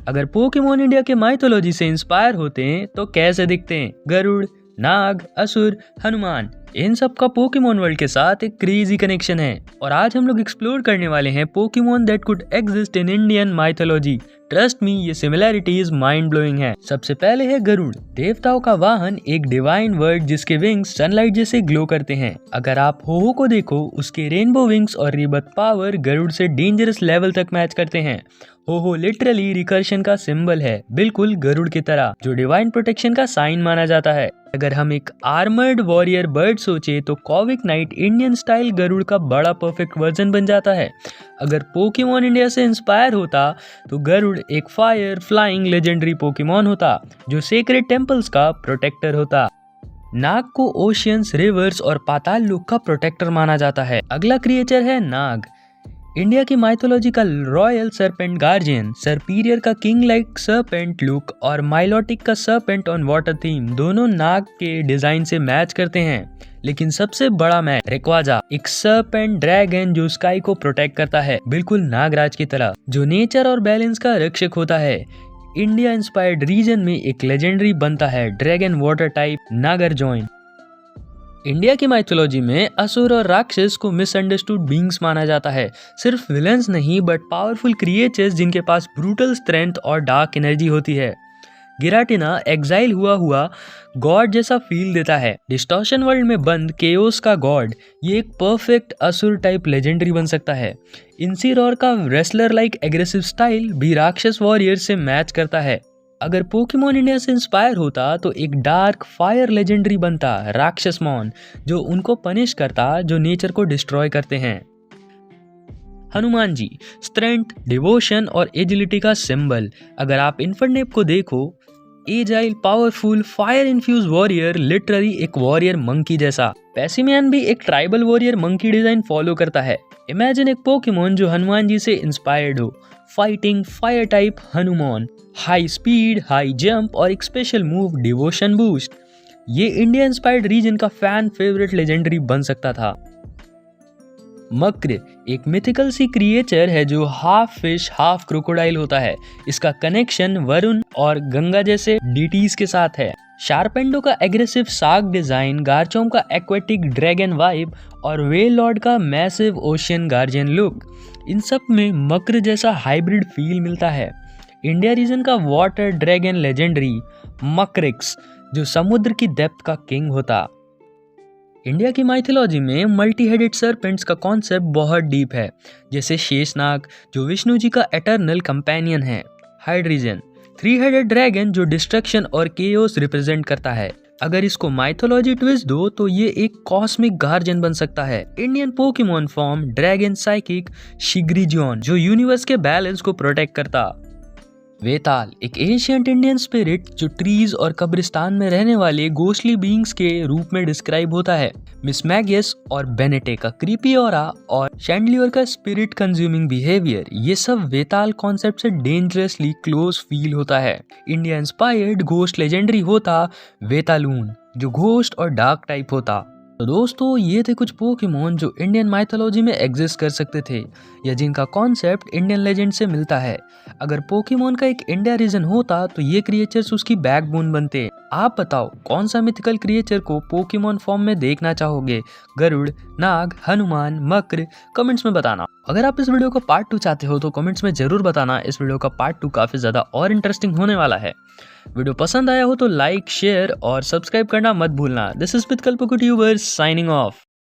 अगर Pokemon India के mythology से इंस्पायर होते हैं तो कैसे दिखते हैं? गरुड़, नाग, असुर, हनुमान, इन सब का पोकेमोन वर्ल्ड के साथ एक क्रेजी कनेक्शन है और आज हम लोग एक्सप्लोर करने वाले हैं Pokemon that could exist in Indian mythology. Trust me, ये सिमिलैरिटीज माइंड ब्लोइंग है। सबसे पहले है गरुड़, देवताओं का वाहन, एक डिवाइन वर्ड जिसके विंग्स सनलाइट जैसे ग्लो करते हैं। अगर आप हो को देखो, उसके रेनबो विंग्स और रिबर्थ पावर गरुड़ से डेंजरस लेवल तक मैच करते हैं। हो लिटरली रिकर्शन का सिंबल है, बिल्कुल गरुड़ की तरह, जो डिवाइन प्रोटेक्शन का साइन माना जाता है। अगर हम एक आर्मर्ड वॉरियर बर्ड सोचे तो कॉविक नाइट इंडियन स्टाइल गरुड़ का बड़ा परफेक्ट वर्जन बन जाता है। अगर पोकेमोन इंडिया से इंस्पायर होता तो गरुड़ एक फायर फ्लाइंग लेजेंडरी पोकेमोन होता जो सेक्रेड टेम्पल्स का प्रोटेक्टर होता। नाग को ओशियंस, रिवर्स और पाताल लोक का प्रोटेक्टर माना जाता है। अगला क्रिएचर है नाग, इंडिया की माइथोलॉजी का रॉयल सरपेंट गार्जियन, सरपीरियर का किंग लाइक सरपेंट लुक और माइलोटिक का सरपेंट ऑन वाटर थीम दोनों नाग के डिजाइन से मैच करते हैं। लेकिन सबसे बड़ा मैच रेक्वाजा, एक सरपेंट ड्रैगन जो स्काई को प्रोटेक्ट करता है, बिल्कुल नागराज की तरह, जो नेचर और बैलेंस का रक्षक होता है। इंडिया इंस्पायर्ड रीजन में एक लेजेंडरी बनता है dragon water type Nagarjun. India की माइथोलॉजी में असुर और राक्षस को मिसअंडरस्टूड बीइंग्स माना जाता है, सिर्फ विलन्स नहीं बट पावरफुल क्रिएचर्स जिनके पास ब्रूटल स्ट्रेंथ और डार्क एनर्जी होती है। गिराटिना एग्जाइल हुआ गॉड जैसा फील देता है। डिस्टॉर्शन वर्ल्ड में बंद केओस का गॉड, ये एक परफेक्ट असुर टाइप लेजेंडरी बन सकता है। इंसिरोर का रेसलर लाइक एग्रेसिव स्टाइल भी राक्षस वॉरियर से मैच करता है। अगर पोकेमोन इंडिया से इंस्पायर होता तो एक डार्क फायर लेजेंडरी बनता राक्षसमॉन, जो उनको पनिश करता, जो नेचर को डिस्ट्रॉय करते हैं। हनुमान जी, स्ट्रेंथ, डिवोशन और एजिलिटी का सिंबल। अगर आप इन्फरनेप को देखो, agile, powerful, fire infuse warrior, literally एक वॉरियर मंकी जैसा। पैसिमियन भी एक tribal warrior monkey design follow करता है। इमेजिन एक पोकेमोन जो हनुमान जी से इंस्पायर्ड हो, fighting fire type Hanuman, high speed, high jump और एक स्पेशल मूव डिवोशन बूस्ट। ये इंडिया इंस्पायर्ड रीजन का फैन फेवरेट लेजेंडरी बन सकता था। मक्र एक मिथिकल सी क्रिएचर है जो हाफ फिश हाफ क्रोकोडाइल होता है। इसका कनेक्शन वरुण और गंगा जैसे डीटीज के साथ है। शार्पेंडो का एग्रेसिव साग डिजाइन, गार्चोम का एक्वेटिक ड्रैगन वाइब और वेल लॉर्ड का मैसिव ओशियन गार्जियन लुक, इन सब में मक्र जैसा हाइब्रिड फील मिलता है। इंडिया रीजन का वाटर ड्रैगन लेजेंडरी मक्रिक्स, जो समुद्र की डेप्थ का किंग होता। इंडिया की माइथोलॉजी में मल्टी हेडेड सरपेंट्स का कॉन्सेप्ट बहुत डीप है, जैसे शेषनाग जो विष्णु जी का एटर्नल कंपेनियन है। हाइड्रीजन, 3 हेडेड ड्रैगन जो डिस्ट्रक्शन और केओस रिप्रेजेंट करता है। अगर इसको माइथोलॉजी ट्विस्ट दो तो ये एक कॉस्मिक गार्जियन बन सकता है। Indian Pokemon form dragon psychic शिग्रीजियन, जो यूनिवर्स के बैलेंस को प्रोटेक्ट करता। वेताल एक एशियंट इंडियन स्पिरिट जो ट्रीज और कब्रिस्तान में रहने वाले गोस्टली बीइंग्स के रूप में डिस्क्राइब होता है। मिसमैगियस और बेनेटे का क्रीपी ऑरा और शैंडलियर का स्पिरिट कंज्यूमिंग बिहेवियर, ये सब वेताल कॉन्सेप्ट से डेंजरसली क्लोज फील होता है। इंडिया इंस्पायर्ड घोस्ट लेजेंडरी होता वेतालून, जो घोस्ट और डार्क टाइप होता। तो दोस्तों, ये थे कुछ पोकेमोन जो इंडियन माइथोलॉजी में एग्जिस्ट कर सकते थे या जिनका कॉन्सेप्ट इंडियन लेजेंड से मिलता है। अगर पोकेमोन का एक इंडिया रीजन होता तो ये क्रिएचर्स उसकी बैकबोन बनते। आप बताओ कौन सा मिथिकल क्रिएचर को पोकेमोन फॉर्म में देखना चाहोगे? गरुड़, नाग, हनुमान, मक्र? कमेंट्स में बताना। अगर आप इस वीडियो का पार्ट 2 चाहते हो तो कमेंट्स में जरूर बताना। इस वीडियो का पार्ट 2 काफी ज्यादा और इंटरेस्टिंग होने वाला है। वीडियो पसंद आया हो तो लाइक, शेयर और सब्सक्राइब करना मत भूलना। This is mythical Poco tubers signing off.